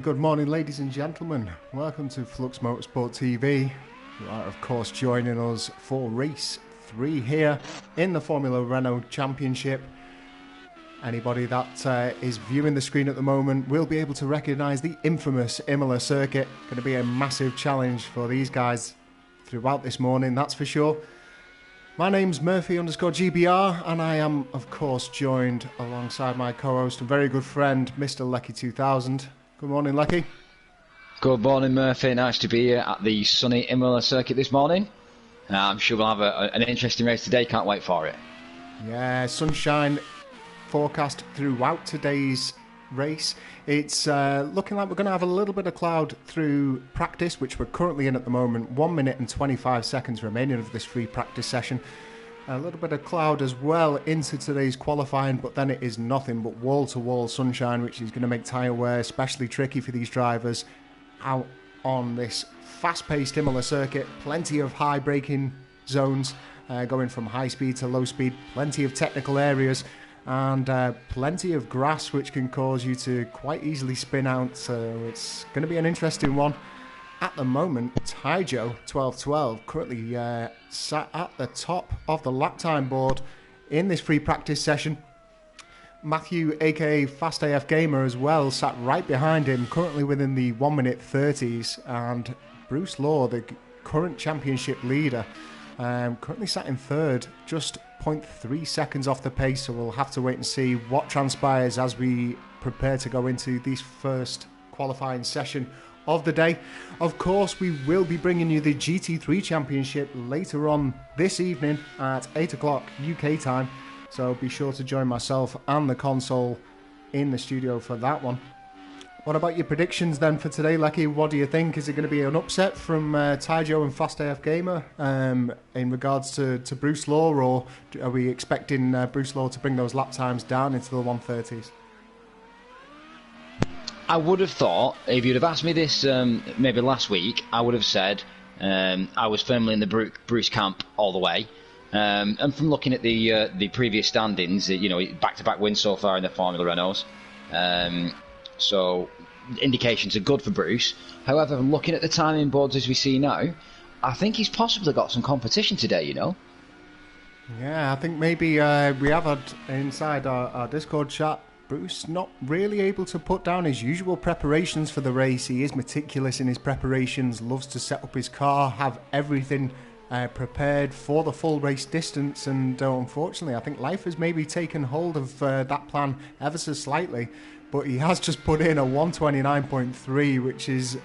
Good morning, ladies and gentlemen. Welcome to Flux Motorsport TV. You are, of course, joining us for race 3 here in the Formula Renault Championship. Anybody that is viewing the screen at the moment will be able to recognise the infamous Imola circuit. Going to be a massive challenge for these guys throughout this morning, that's for sure. My name's Murphy_GBR, and I am, of course, joined alongside my co-host and very good friend, Mr. Lecky2000. Good morning, Lecky. Good morning, Murphy. Nice to be here at the sunny Imola circuit this morning. I'm sure we'll have an interesting race today. Can't wait for it. Yeah, sunshine forecast throughout today's race. It's looking like we're going to have a little bit of cloud through practice, which we're currently in at the moment. 1 minute and 25 seconds remaining of this free practice session. A little bit of cloud as well into today's qualifying, but then it is nothing but wall-to-wall sunshine, which is going to make tyre wear especially tricky for these drivers out on this fast-paced Imola circuit. Plenty of high braking zones going from high speed to low speed, plenty of technical areas, and plenty of grass which can cause you to quite easily spin out, so it's going to be an interesting one. At the moment, Taijo 1212 currently sat at the top of the lap time board in this free practice session. Matthew, aka Fast AF Gamer, as well, sat right behind him, currently within the 1 minute 30s. And Bruce Law, the current championship leader, currently sat in third, just 0.3 seconds off the pace. So we'll have to wait and see what transpires as we prepare to go into this first qualifying session of the day. Of course, we will be bringing you the GT3 Championship later on this evening at 8 o'clock UK time, so be sure to join myself and the console in the studio for that one. What about your predictions then for today, Lecky? What do you think? Is it going to be an upset from Taijo and Fast AF Gamer in regards to Bruce Law, or are we expecting Bruce Law to bring those lap times down into the 130s? I would have thought, if you'd have asked me this maybe last week, I would have said I was firmly in the Bruce camp all the way. And from looking at the previous standings, back-to-back wins so far in the Formula Renaults. So indications are good for Bruce. However, from looking at the timing boards as we see now, I think he's possibly got some competition today, Yeah, I think maybe we have had inside our Discord chat, Bruce not really able to put down his usual preparations for the race. He is meticulous in his preparations, loves to set up his car, have everything prepared for the full race distance, and unfortunately I think life has maybe taken hold of that plan ever so slightly, but he has just put in a 129.3, which is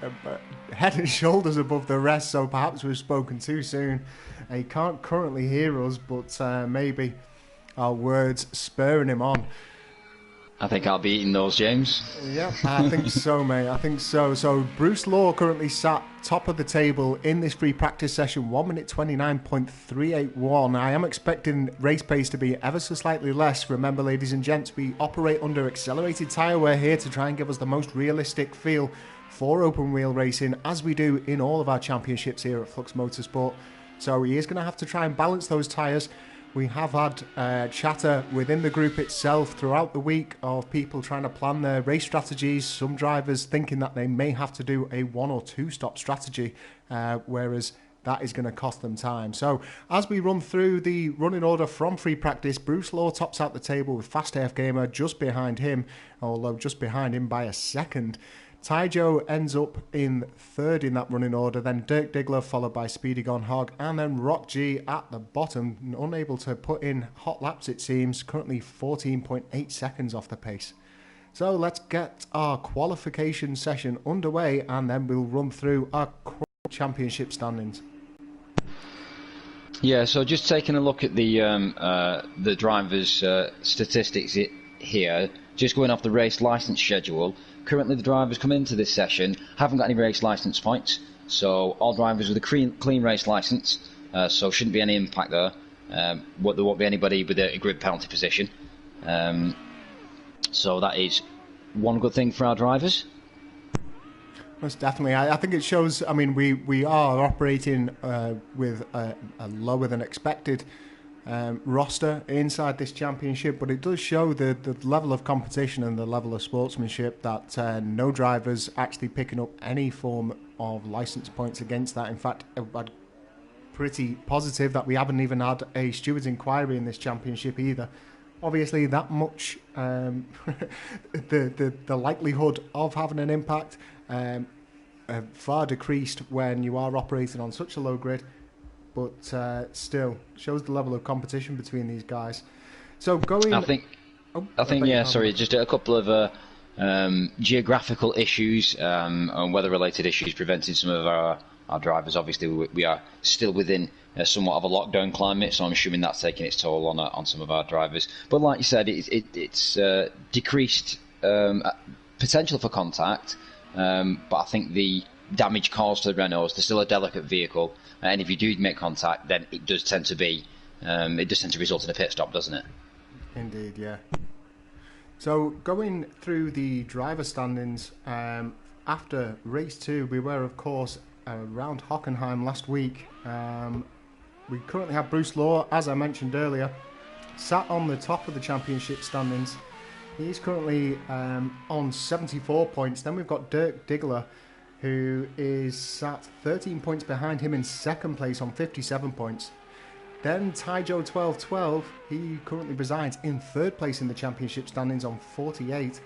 head and shoulders above the rest, so perhaps we've spoken too soon. He can't currently hear us, but maybe our words spurring him on. I think I'll be eating those, James. Yeah, I think so, mate. I think so. So Bruce Law currently sat top of the table in this free practice session, 1 minute 29.381. I am expecting race pace to be ever so slightly less. Remember, ladies and gents, we operate under accelerated tyre wear here to try and give us the most realistic feel for open wheel racing, as we do in all of our championships here at Flux Motorsport. So he is going to have to try and balance those tyres. We have had chatter within the group itself throughout the week of people trying to plan their race strategies, some drivers thinking that they may have to do a 1 or 2 stop strategy, whereas that is going to cost them time. So as we run through the running order from free practice, Bruce Law tops out the table with Fast AF Gamer just behind him, although just behind him by a second. Taijo ends up in third in that running order, then Dirk Diggler followed by Speedy Gone Hog, and then Rock G at the bottom, unable to put in hot laps it seems, currently 14.8 seconds off the pace. So let's get our qualification session underway, and then we'll run through our championship standings. Yeah, so just taking a look at the drivers' statistics here, just going off the race licence schedule. Currently the drivers come into this session haven't got any race licence points, so all drivers with a clean race licence, so shouldn't be any impact there. There won't be anybody with a grid penalty position, so that is one good thing for our drivers. Most definitely. I think it shows, I mean, we are operating with a lower than expected roster inside this championship, but it does show the level of competition and the level of sportsmanship that no drivers actually picking up any form of license points against that. In fact, I'm pretty positive that we haven't even had a stewards inquiry in this championship either. Obviously, that much the likelihood of having an impact far decreased when you are operating on such a low grid, but still shows the level of competition between these guys. So going, I think sorry, just a couple of geographical issues and weather-related issues preventing some of our drivers. Obviously, we are still within somewhat of a lockdown climate, so I'm assuming that's taking its toll on some of our drivers. But like you said, it's decreased potential for contact, but I think the damage caused to the Renaults, they're still a delicate vehicle, and if you do make contact, then it does tend to result in a pit stop, doesn't it? Indeed, yeah. So going through the driver standings, after race 2, we were of course around Hockenheim last week. We currently have Bruce Law, as I mentioned earlier, sat on the top of the championship standings. He's currently on 74 points. Then we've got Dirk Diggler, who is sat 13 points behind him in second place on 57 points. Then Taijo 1212, he currently resides in third place in the championship standings on 48.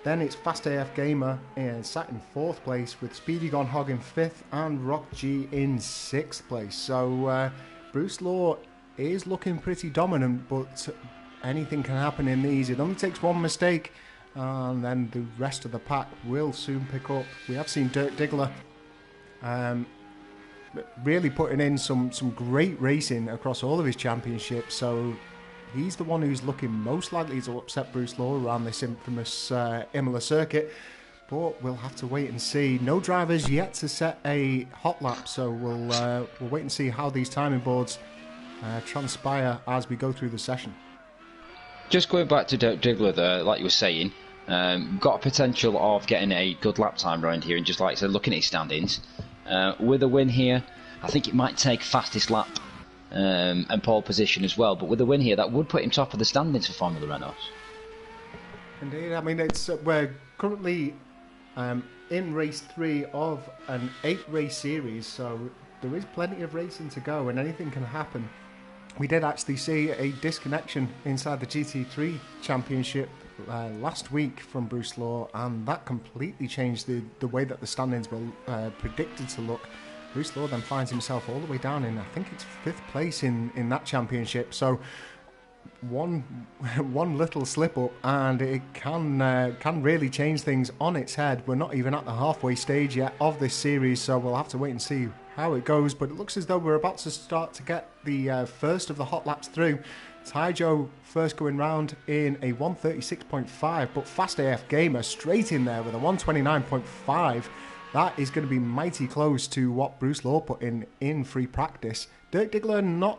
Then it's Fast AF Gamer sat in fourth place with Speedy Gone Hog in fifth and Rock G in sixth place. So Bruce Law is looking pretty dominant, but anything can happen in these. It only takes one mistake and then the rest of the pack will soon pick up. We have seen Dirk Diggler really putting in some great racing across all of his championships, so he's the one who's looking most likely to upset Bruce Law around this infamous Imola circuit, but we'll have to wait and see. No drivers yet to set a hot lap, so we'll wait and see how these timing boards transpire as we go through the session. Just going back to Dirk Diggler there, like you were saying, got a potential of getting a good lap time around here, and just like I said, looking at his standings, with a win here, I think it might take fastest lap and pole position as well, but with a win here, that would put him top of the standings for Formula Renaults. Indeed, I mean, we're currently in race 3 of an 8-race series, so there is plenty of racing to go and anything can happen. We did actually see a disconnection inside the GT3 championship last week from Bruce Law, and that completely changed the way that the standings were predicted to look. Bruce Law then finds himself all the way down in, I think it's 5th place in that championship. So one little slip up and it can really change things on its head. We're not even at the halfway stage yet of this series, so we'll have to wait and see how it goes. But it looks as though we're about to start to get the first of the hot laps through. Taijo first going round in a 136.5, but Fast AF Gamer straight in there with a 129.5. That is going to be mighty close to what Bruce Law put in free practice. Dirk Diggler not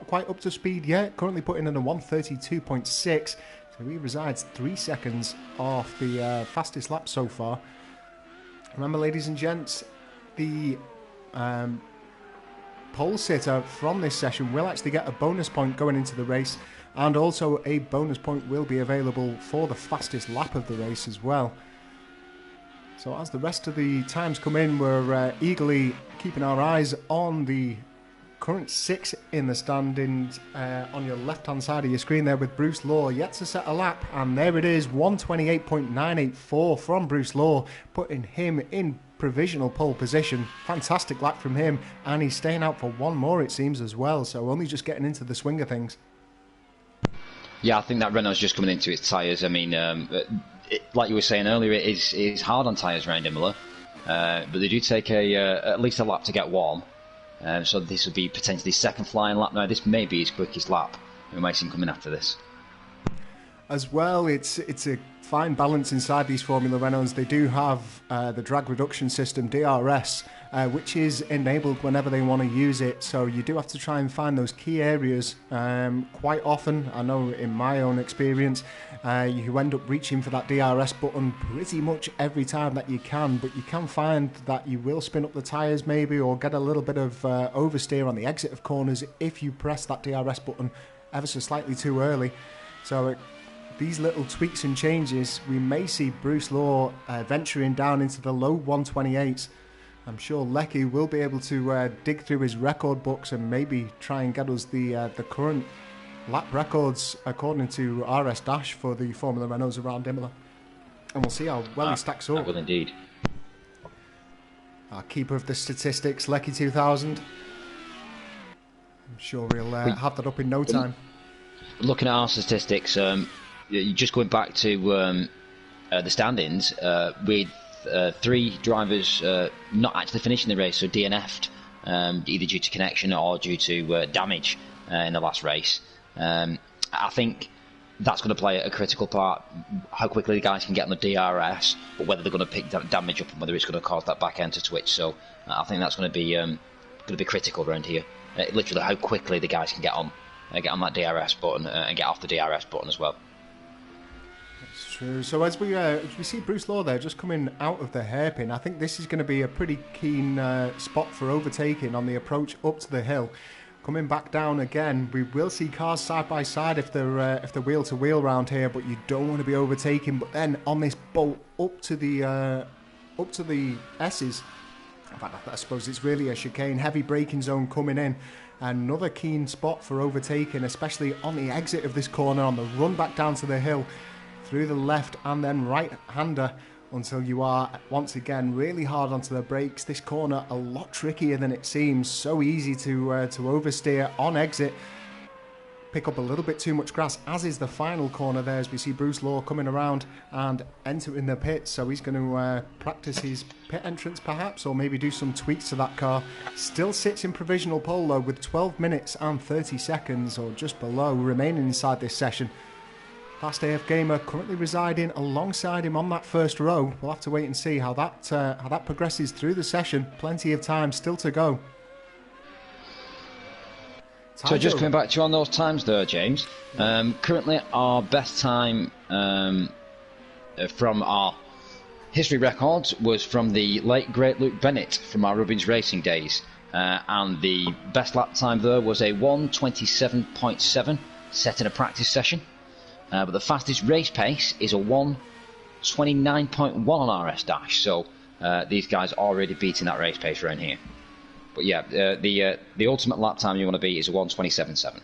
quite up to speed yet, currently putting in a 132.6, so he resides 3 seconds off the fastest lap so far. Remember, ladies and gents, the pole sitter from this session will actually get a bonus point going into the race, and also a bonus point will be available for the fastest lap of the race as well. So as the rest of the times come in, we're eagerly keeping our eyes on the current 6 in the standings on your left-hand side of your screen there, with Bruce Law yet to set a lap, and there it is, 128.984 from Bruce Law, putting him in provisional pole position. Fantastic lap from him, and he's staying out for one more, it seems, as well, so only just getting into the swing of things. Yeah, I think that Renault's just coming into its tyres. I mean, like you were saying earlier, it is hard on tyres around Imola, but they do take at least a lap to get warm. So this will be potentially second flying lap. Now, this may be his quickest lap. We might see him coming after this. As well, it's a fine balance inside these Formula Renaults. They do have the drag reduction system, DRS, which is enabled whenever they want to use it. So you do have to try and find those key areas. Quite often, I know in my own experience, you end up reaching for that DRS button pretty much every time that you can, but you can find that you will spin up the tyres maybe, or get a little bit of oversteer on the exit of corners if you press that DRS button ever so slightly too early. So these little tweaks and changes, we may see Bruce Law venturing down into the low 128s. I'm sure Leckie will be able to dig through his record books and maybe try and get us the current lap records according to RS Dash for the Formula Renaults around Imola. And we'll see how well he stacks up. I will indeed. Our keeper of the statistics, Leckie 2000. I'm sure he'll have that up in no time. Looking at our statistics, just going back to the standings, with 3 drivers not actually finishing the race, so DNF'd, either due to connection or due to damage in the last race. I think that's going to play a critical part, how quickly the guys can get on the DRS, but whether they're going to pick damage up and whether it's going to cause that back end to twitch. So I think that's going to be critical around here. Literally how quickly the guys can get on that DRS button and get off the DRS button as well. That's true. So as we see Bruce Law there just coming out of the hairpin, I think this is going to be a pretty keen spot for overtaking on the approach up to the hill. Coming back down again, we will see cars side by side if they're wheel to wheel round here, but you don't want to be overtaking. But then on this bolt up to the S's, in fact, I suppose it's really a chicane, heavy braking zone coming in. Another keen spot for overtaking, especially on the exit of this corner, on the run back down to the hill, through the left and then right-hander, until you are, once again, really hard onto the brakes. This corner a lot trickier than it seems, so easy to oversteer on exit. Pick up a little bit too much grass, as is the final corner there, as we see Bruce Law coming around and entering the pits. So he's going to practice his pit entrance perhaps, or maybe do some tweaks to that car. Still sits in provisional pole though, with 12 minutes and 30 seconds or just below remaining inside this session. Fast AF Gamer currently residing alongside him on that first row. We'll have to wait and see how that progresses through the session. Plenty of time still to go. So just coming back to you on those times there, James. Currently our best time from our history records was from the late great Luke Bennett from our Rubbins Racing days. And the best lap time there was a 1:27.7 set in a practice session. But the fastest race pace is a 1:29.1 on RS Dash. So these guys are already beating that race pace around here. But yeah, the ultimate lap time you want to beat is a 1:27.7.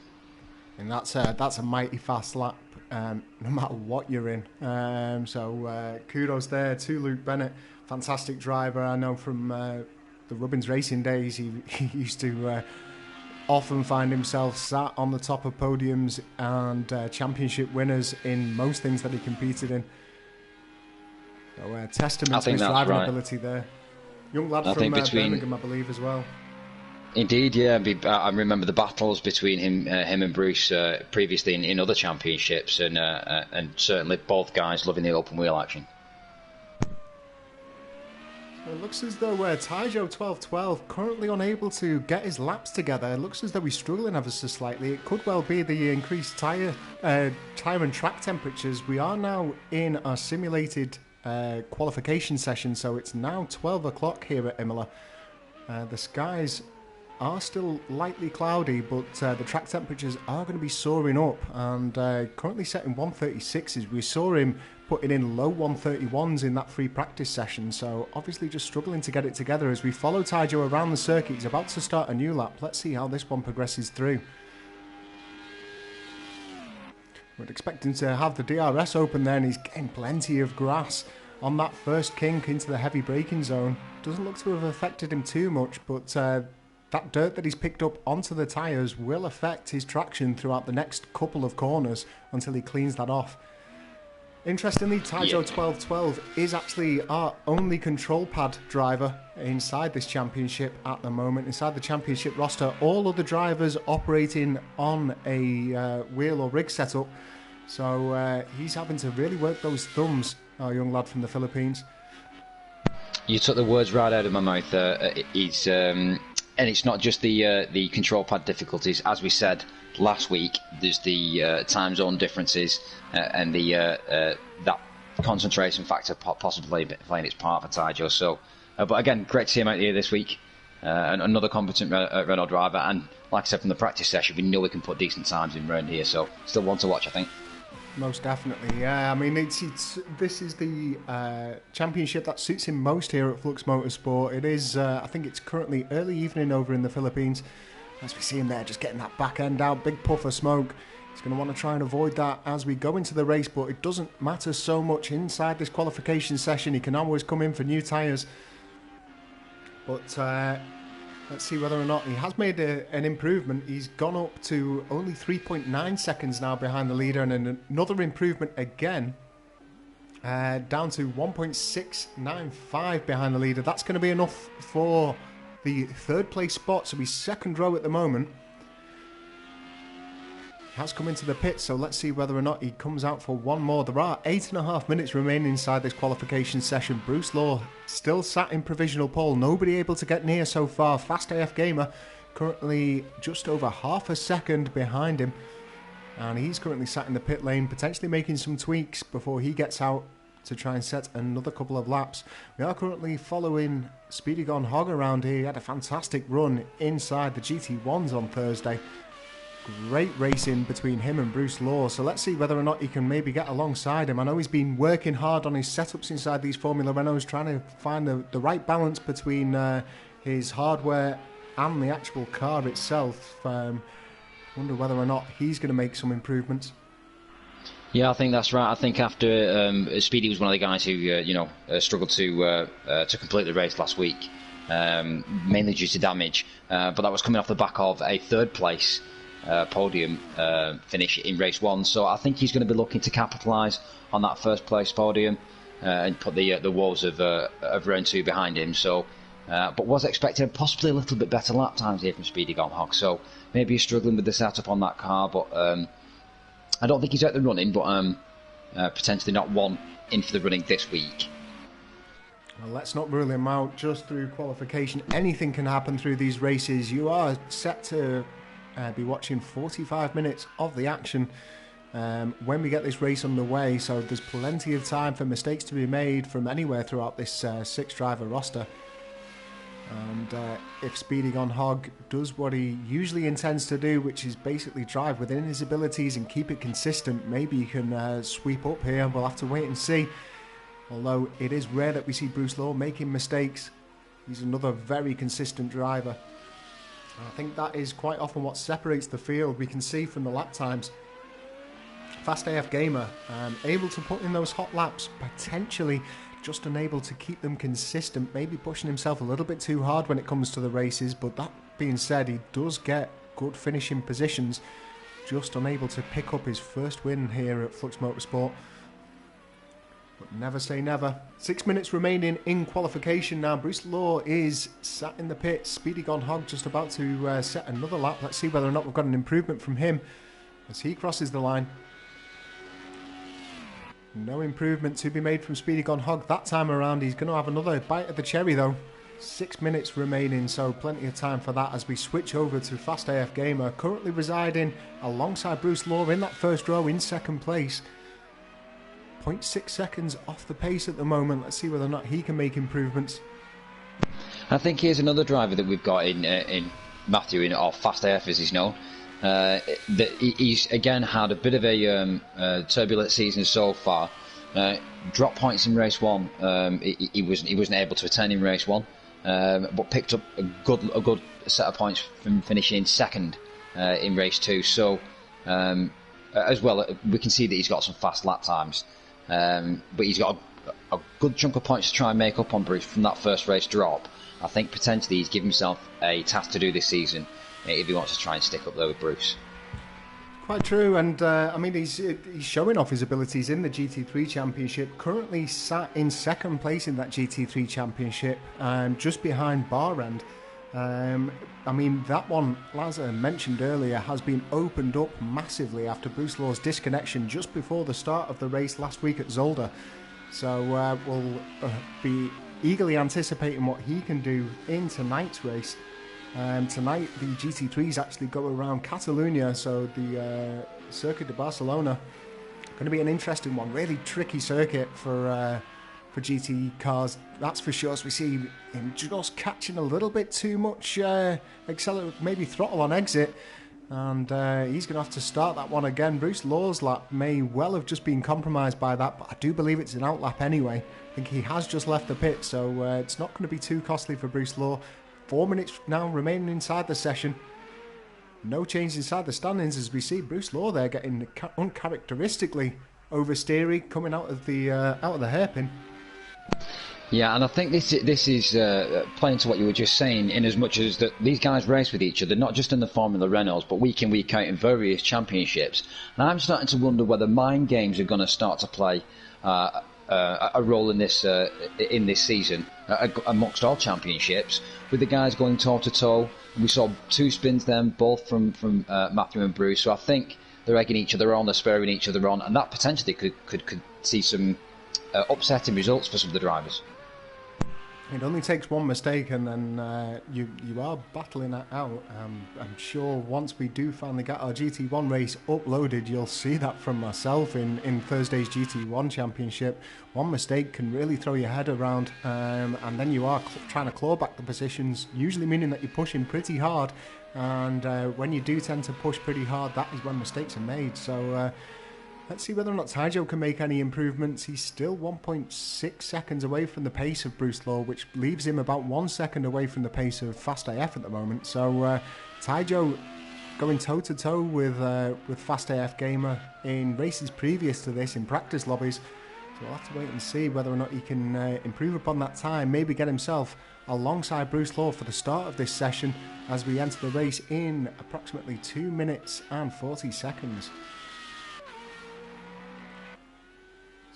And that's a mighty fast lap, no matter what you're in. So kudos there to Luke Bennett, fantastic driver. I know from the Rubbins Racing days, he used to often find himself sat on the top of podiums and championship winners in most things that he competed in. So testament to his driving ability there. Young lad from Birmingham, I believe, as well. Indeed, yeah. I remember the battles between him and Bruce previously in other championships, and certainly both guys loving the open wheel action. It looks as though Taijo 1212 currently unable to get his laps together. It looks as though he's struggling ever so slightly. It could well be the increased tyre and track temperatures. We are now in a simulated qualification session, so it's now 12 o'clock here at Imola. The skies are still lightly cloudy, but the track temperatures are going to be soaring up, and currently setting 136s. We saw him putting in low 131s in that free practice session, so obviously just struggling to get it together. As we follow Taijo around the circuit, he's about to start a new lap. Let's see how this one progresses through. We're expecting to have the DRS open there, and he's getting plenty of grass on that first kink into the heavy braking zone. Doesn't look to have affected him too much, but that dirt that he's picked up onto the tyres will affect his traction throughout the next couple of corners until he cleans that off. Interestingly, Taijo 1212 is actually our only control pad driver inside this championship at the moment. Inside the championship roster, all other drivers operating on a wheel or rig setup. So he's having to really work those thumbs, our young lad from the Philippines. You took the words right out of my mouth. And it's not just the control pad difficulties. As we said last week, there's the time zone differences and that concentration factor possibly playing its part for Taijo. So, but again, great to see him out here this week. And another competent Renault driver, and like I said from the practice session, we know we can put decent times in around here, so still one to watch, I think. Most definitely, yeah. I mean, this is the championship that suits him most here at Flux Motorsport. It is, I think it's currently early evening over in the Philippines. As we see him there, just getting that back end out, big puff of smoke. He's going to want to try and avoid that as we go into the race, but it doesn't matter so much inside this qualification session. He can always come in for new tyres. But let's see whether or not he has made an improvement. He's gone up to only 3.9 seconds now behind the leader, and another improvement again, down to 1.695 behind the leader. That's going to be enough for the third place spot, so he's second row at the moment. Has come into the pit, so let's see whether or not he comes out for one more. There are 8.5 minutes remaining inside this qualification session. Bruce Law still sat in provisional pole, nobody able to get near so far. Fast AF Gamer currently just over half a second behind him, and he's currently sat in the pit lane, potentially making some tweaks before he gets out to try and set another couple of laps. We are currently following Speedy Gone Hog around here. He had a fantastic run inside the GT1s on Thursday. Great racing between him and Bruce Law, so let's see whether or not he can maybe get alongside him. I know he's been working hard on his setups inside these Formula Renaults, trying to find the right balance between his hardware and the actual car itself. Wonder whether or not he's going to make some improvements. Yeah, I think that's right. I think after Speedy was one of the guys who struggled to complete the race last week, mainly due to damage, but that was coming off the back of a third place podium finish in race one, so I think he's going to be looking to capitalise on that first place podium and put the woes of round two behind him. So, but was expecting possibly a little bit better lap times here from Speedy Gone Hog, so maybe he's struggling with the setup on that car, but I don't think he's out the running, but potentially not one in for the running this week. Well, let's not rule him out just through qualification. Anything can happen through these races. You are set to be watching 45 minutes of the action when we get this race underway, so there's plenty of time for mistakes to be made from anywhere throughout this six driver roster. And if Speedy Gone Hog does what he usually intends to do, which is basically drive within his abilities and keep it consistent, maybe he can sweep up here. We'll have to wait and see. Although it is rare that we see Bruce Law making mistakes, he's another very consistent driver. I think that is quite often what separates the field. We can see from the lap times, Fast AF Gamer able to put in those hot laps, potentially just unable to keep them consistent, maybe pushing himself a little bit too hard when it comes to the races. But that being said, he does get good finishing positions, just unable to pick up his first win here at Flux Motorsport. But never say never. 6 minutes remaining in qualification now. Bruce Law is sat in the pit. Speedy Gone Hog just about to set another lap. Let's see whether or not we've got an improvement from him as he crosses the line. No improvement to be made from Speedy Gone Hog that time around. He's going to have another bite of the cherry though. 6 minutes remaining, so plenty of time for that as we switch over to Fast AF Gamer, currently residing alongside Bruce Law in that first row in second place. 0.6 seconds off the pace at the moment. Let's see whether or not he can make improvements. I think here's another driver that we've got in Matthew, or Fast AF as he's known. He's again had a bit of a turbulent season so far. Dropped points in race one. He wasn't able to return in race one, but picked up a good set of points from finishing second in race two. So as well, we can see that he's got some fast lap times. But he's got a good chunk of points to try and make up on Bruce from that first race drop. I think potentially he's given himself a task to do this season if he wants to try and stick up there with Bruce. Quite true, and I mean he's showing off his abilities in the GT3 Championship. Currently sat in second place in that GT3 Championship, just behind Barrand. I mean, that one, as I mentioned earlier, has been opened up massively after Bruce Law's disconnection just before the start of the race last week at Zolder. So we'll be eagerly anticipating what he can do in tonight's race. Tonight, the GT3s actually go around Catalonia, so the Circuit de Barcelona. Going to be an interesting one, really tricky circuit for GT cars, that's for sure. So we see him just catching a little bit too much maybe throttle on exit, and he's going to have to start that one again. Bruce Law's lap may well have just been compromised by that, but I do believe it's an out lap anyway. I think he has just left the pit, so it's not going to be too costly for Bruce Law. 4 minutes now remaining inside the session. No change inside the standings as we see Bruce Law there getting uncharacteristically oversteery coming out of the hairpin. Yeah, and I think this is playing to what you were just saying, in as much as that these guys race with each other, not just in the Formula Renaults, but week in, week out in various championships. And I'm starting to wonder whether mind games are going to start to play a role in this season amongst all championships, with the guys going toe to toe. We saw 2 spins then, both from Matthew and Bruce. So I think they're egging each other on, they're spurring each other on, and that potentially could see some upsetting results for some of the drivers. It only takes one mistake and then you are battling that out. I'm sure once we do finally get our GT1 race uploaded, you'll see that from myself in Thursday's GT1 Championship. One mistake can really throw your head around, and then you are trying to claw back the positions, usually meaning that you're pushing pretty hard, and when you do tend to push pretty hard, that is when mistakes are made. So let's see whether or not Taijo can make any improvements. He's still 1.6 seconds away from the pace of Bruce Law, which leaves him about 1 second away from the pace of Fast AF at the moment. So Taijo going toe-to-toe with Fast AF Gamer in races previous to this, in practice lobbies. So we'll have to wait and see whether or not he can improve upon that time, maybe get himself alongside Bruce Law for the start of this session as we enter the race in approximately 2 minutes and 40 seconds.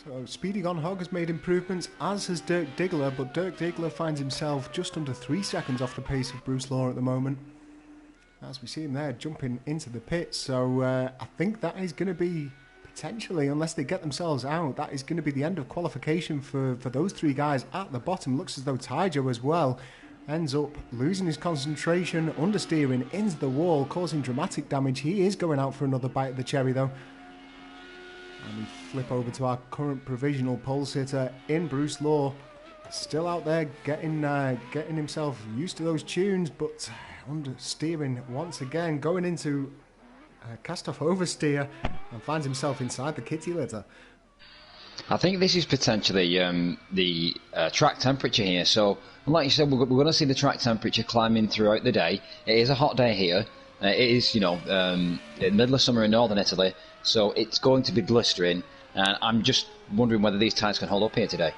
So Speedy Gone Hog has made improvements, as has Dirk Diggler, but Dirk Diggler finds himself just under 3 seconds off the pace of Bruce Law at the moment, as we see him there jumping into the pit. So I think that is going to be potentially, unless they get themselves out, that is going to be the end of qualification for those 3 guys at the bottom. Looks as though Taijo as well ends up losing his concentration, understeering into the wall, causing dramatic damage. He is going out for another bite of the cherry though. And we flip over to our current provisional pole sitter in Bruce Law. Still out there getting himself used to those tunes, but understeering once again, going into cast-off oversteer, and finds himself inside the kitty litter. I think this is potentially the track temperature here. So, like you said, we're going to see the track temperature climbing throughout the day. It is a hot day here. It is, in the middle of summer in northern Italy, so it's going to be blistering, and I'm just wondering whether these tyres can hold up here today.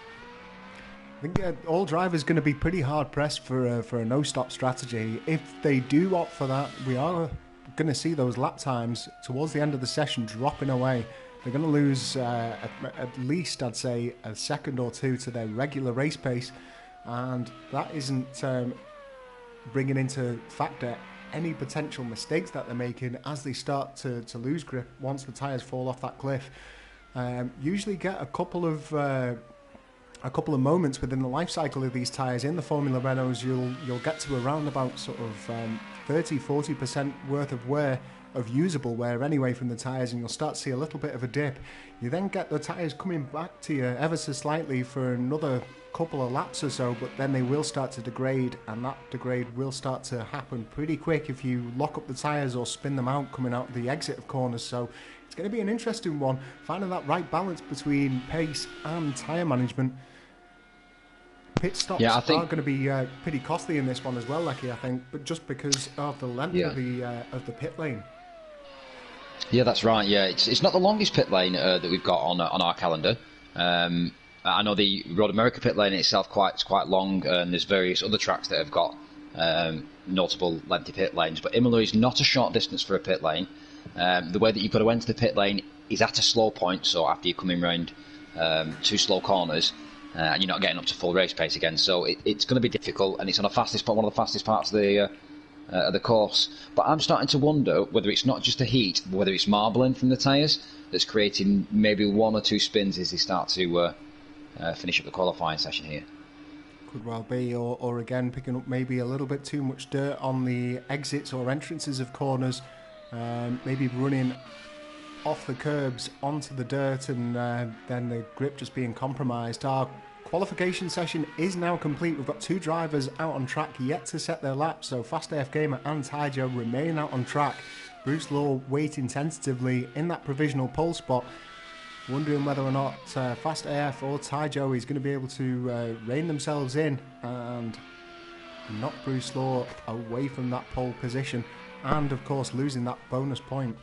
I think all drivers are going to be pretty hard pressed for a no-stop strategy. If they do opt for that, we are going to see those lap times towards the end of the session dropping away. They're going to lose at least, I'd say, a second or two to their regular race pace, and that isn't bringing into factor any potential mistakes that they're making as they start to lose grip once the tyres fall off that cliff. Usually get a couple of moments within the life cycle of these tyres. In the Formula Renaults, you'll get to around about sort of 30-40% worth of wear, of usable wear anyway from the tyres, and you'll start to see a little bit of a dip. You then get the tyres coming back to you ever so slightly for another couple of laps or so, but then they will start to degrade, and that degrade will start to happen pretty quick if you lock up the tyres or spin them out coming out the exit of corners. So it's going to be an interesting one, finding that right balance between pace and tyre management. Pit stops are going to be pretty costly in this one as well, Lecky, I think, but just because of the length of the pit lane. Yeah, that's right. Yeah, it's not the longest pit lane that we've got on our calendar. I know the Road America pit lane itself is quite long, and there's various other tracks that have got notable lengthy pit lanes. But Imola is not a short distance for a pit lane. The way that you've got to enter the pit lane is at a slow point, so after you're coming round 2 slow corners, and you're not getting up to full race pace again. So it's going to be difficult, and it's on one of the fastest parts of the course. But I'm starting to wonder whether it's not just the heat, but whether it's marbling from the tyres that's creating maybe 1 or 2 spins as they start to finish up the qualifying session here. Could well be, or again picking up maybe a little bit too much dirt on the exits or entrances of corners, maybe running off the curbs onto the dirt, and then the grip just being compromised. Our qualification session is now complete. We've got 2 drivers out on track yet to set their laps, so Fast AF Gamer and Taijo remain out on track. Bruce Law waiting tentatively in that provisional pole spot, wondering whether or not Fast AF or Taijo is going to be able to rein themselves in and knock Bruce Law away from that pole position, and of course losing that bonus point.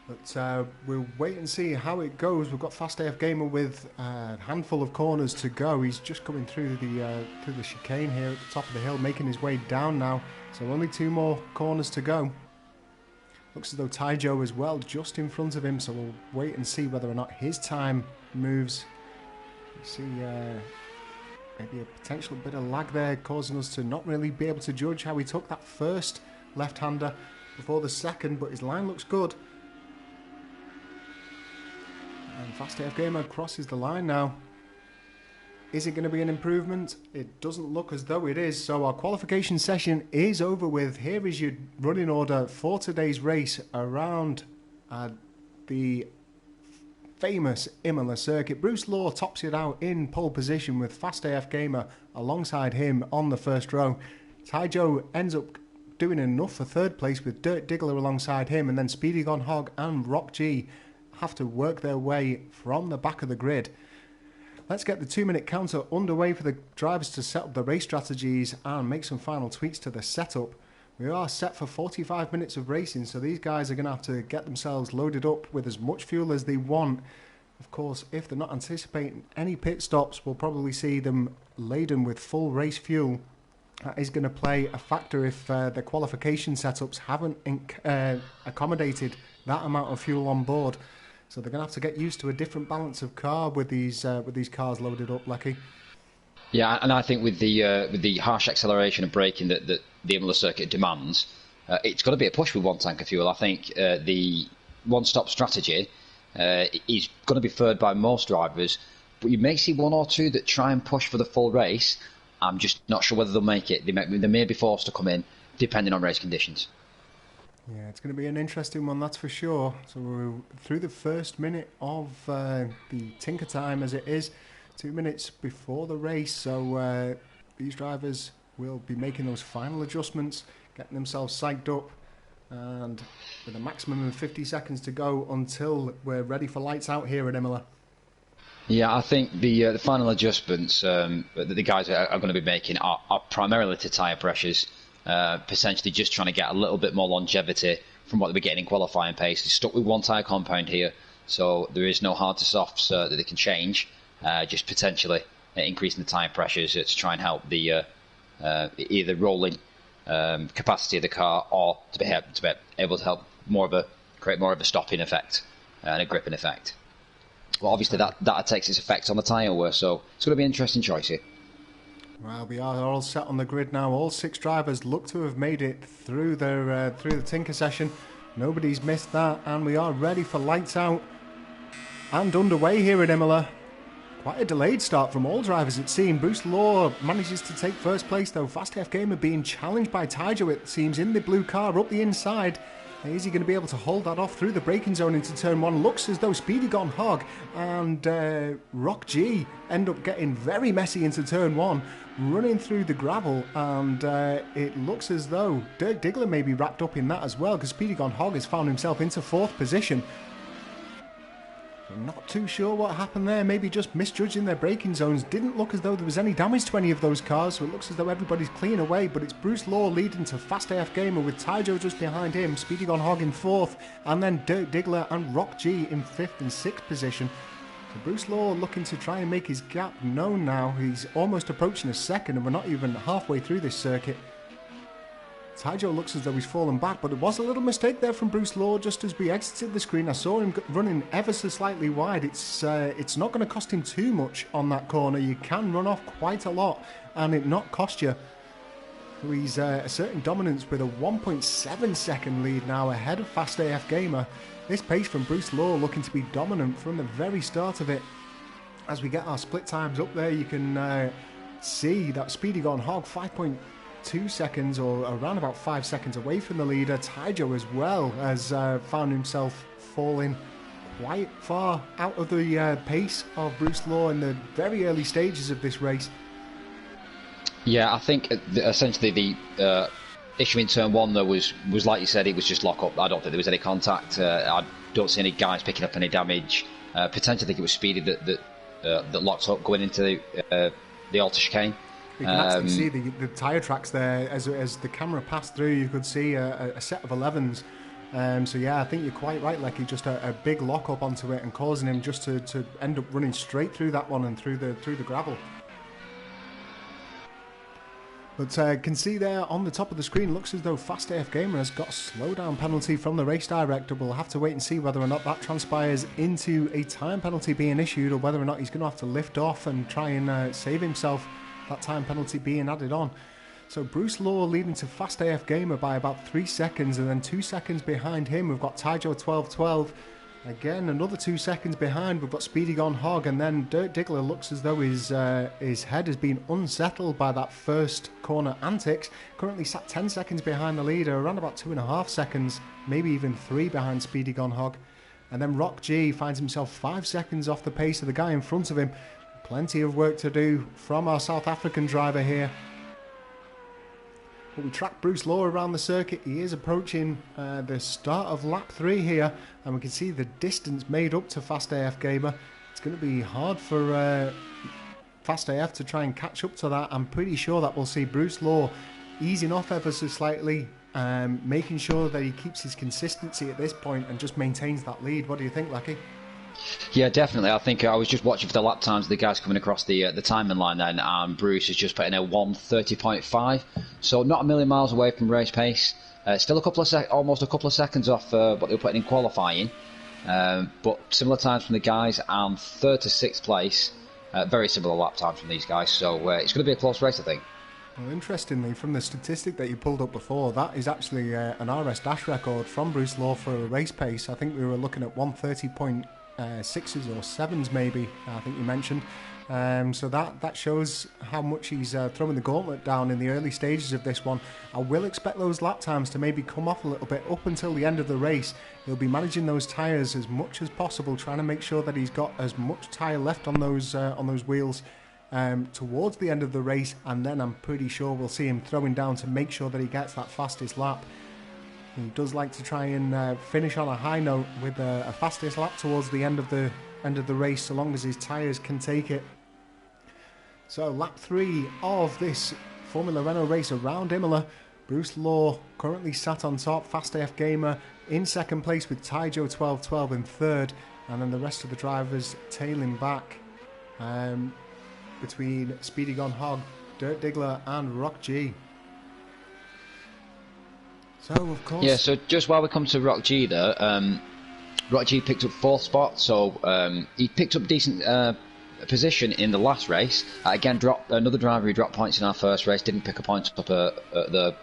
But we'll wait and see how it goes. We've got Fast AF Gamer with a handful of corners to go. He's just coming through the chicane here at the top of the hill, making his way down now. So only 2 more corners to go. Looks as though Taijo as well just in front of him, so we'll wait and see whether or not his time moves. You see maybe a potential bit of lag there, causing us to not really be able to judge how he took that first left-hander before the second, but his line looks good. And Fast AF Gamer crosses the line now. Is it going to be an improvement? It doesn't look as though it is. So our qualification session is over with. Here is your running order for today's race around the famous Imola circuit. Bruce Law tops it out in pole position with Fast AF Gamer alongside him on the first row. Taijo ends up doing enough for third place with Dirt Diggler alongside him, and then Speedy Gone Hog and Rock G have to work their way from the back of the grid. Let's get the 2-minute counter underway for the drivers to set up the race strategies and make some final tweaks to the setup. We are set for 45 minutes of racing, so these guys are going to have to get themselves loaded up with as much fuel as they want. Of course, if they're not anticipating any pit stops, we'll probably see them laden with full race fuel. That is going to play a factor if the qualification setups haven't accommodated that amount of fuel on board. So they're going to have to get used to a different balance of car with these cars loaded up, Lecky. Yeah, and I think with the harsh acceleration and braking that the Imola circuit demands, it's got to be a push with 1 tank of fuel. I think the one-stop strategy is going to be preferred by most drivers, but you may see 1 or 2 that try and push for the full race. I'm just not sure whether they'll make it. They may be forced to come in, depending on race conditions. Yeah, it's going to be an interesting one, that's for sure. So we're through the first minute of the Tinker Time, as it is, 2 minutes before the race. So these drivers will be making those final adjustments, getting themselves psyched up, and with a maximum of 50 seconds to go until we're ready for lights out here at Imola. Yeah, I think the final adjustments that the guys are going to be making are primarily to tyre pressures. Potentially just trying to get a little bit more longevity from what they were getting in qualifying pace. They're stuck with 1 tyre compound here, so there is no hard to softs that they can change, just potentially increasing the tyre pressures to try and help the either rolling capacity of the car, or to be able to help create more of a stopping effect and a gripping effect. Well, obviously that takes its effect on the tyre wear, so it's going to be an interesting choice here. Well, we are all set on the grid now. All 6 drivers look to have made it through the Tinker session. Nobody's missed that, and we are ready for lights out and underway here at Imola. Quite a delayed start from all drivers, it seems. Bruce Law manages to take first place, though. Fast AF Gamer being challenged by Taijo, it seems, in the blue car up the inside. Is he going to be able to hold that off through the braking zone into turn 1? Looks as though Speedy Gone Hog and Rock G end up getting very messy into turn 1, running through the gravel, and it looks as though Dirt Diggler may be wrapped up in that as well, because Speedy Gone Hog has found himself into 4th position. I'm not too sure what happened there, maybe just misjudging their braking zones. Didn't look as though there was any damage to any of those cars, so it looks as though everybody's clean away, but it's Bruce Law leading to Fast AF Gamer with Taijo just behind him, Speedy Gone Hog in 4th, and then Dirt Diggler and Rock G in 5th and 6th position. So Bruce Law looking to try and make his gap known now. He's almost approaching a second, and we're not even halfway through this circuit. Taijo looks as though he's fallen back, but it was a little mistake there from Bruce Law just as we exited the screen. I saw him running ever so slightly wide. It's not going to cost him too much on that corner. You can run off quite a lot and it not cost you. So he's asserting dominance with a 1.7 second lead now ahead of Fast AF Gamer. This pace from Bruce Law looking to be dominant from the very start of it. As we get our split times up there, you can see that Speedy Gone Hog 5.2 seconds or around about 5 seconds away from the leader. Taijo as well has found himself falling quite far out of the pace of Bruce Law in the very early stages of this race. Yeah, I think essentially the issue in turn one though was like you said, it was just lock up. I don't think there was any contact. I don't see any guys picking up any damage. Potentially, I think it was Speedy that locked up going into the alter chicane. You can actually see the tyre tracks there as the camera passed through. You could see a set of 11s. So yeah, I think you're quite right, Lecky. Just a big lock up onto it and causing him just to end up running straight through that one and through the gravel. But can see there on the top of the screen, looks as though Fast AF Gamer has got a slowdown penalty from the race director. We'll have to wait and see whether or not that transpires into a time penalty being issued, or whether or not he's going to have to lift off and try and save himself that time penalty being added on. So Bruce Law leading to Fast AF Gamer by about 3 seconds, and then 2 seconds behind him we've got Taijo 1212. Again, another 2 seconds behind, we've got Speedy Gone Hog, and then Dirt Diggler looks as though his head has been unsettled by that first corner antics. Currently sat 10 seconds behind the leader, around about 2.5 seconds, maybe even 3 behind Speedy Gone Hog. And then Rock G finds himself 5 seconds off the pace of the guy in front of him. Plenty of work to do from our South African driver here. But we track Bruce Law around the circuit. He is approaching the start of lap 3 here, and we can see the distance made up to Fast AF Gamer. It's going to be hard for Fast AF to try and catch up to that. I'm pretty sure that we'll see Bruce Law easing off ever so slightly, making sure that he keeps his consistency at this point and just maintains that lead. What do you think, Lucky? Yeah, definitely. I think I was just watching for the lap times of the guys coming across the timing line then, and Bruce is just putting a 1:30.5, so not a million miles away from race pace. Still almost a couple of seconds off what they were putting in qualifying, but similar times from the guys, and 3rd to 6th place. Very similar lap times from these guys, so it's going to be a close race, I think. Well, interestingly, from the statistic that you pulled up before, that is actually an RS dash record from Bruce Law for a race pace. I think we were looking at 1:30.6s or 7s maybe, I think you mentioned. So that shows how much he's throwing the gauntlet down in the early stages of this one. I will expect those lap times to maybe come off a little bit up until the end of the race. He'll be managing those tyres as much as possible, trying to make sure that he's got as much tyre left on those wheels towards the end of the race, and then I'm pretty sure we'll see him throwing down to make sure that he gets that fastest lap. He does like to try and finish on a high note with a fastest lap towards the end of the race, so long as his tyres can take it. So lap 3 of this Formula Renault race around Imola. Bruce Law currently sat on top, Fast AF Gamer in 2nd place with Taijo 1212 in 3rd, and then the rest of the drivers tailing back between Speedy Gone Hog, Dirt Diggler and Rock G. So, of course... Yeah, so just while we come to Rock G there, Rock G picked up 4th spot, so he picked up decent position in the last race. Again, another driver who dropped points in our first race, didn't pick a point up at the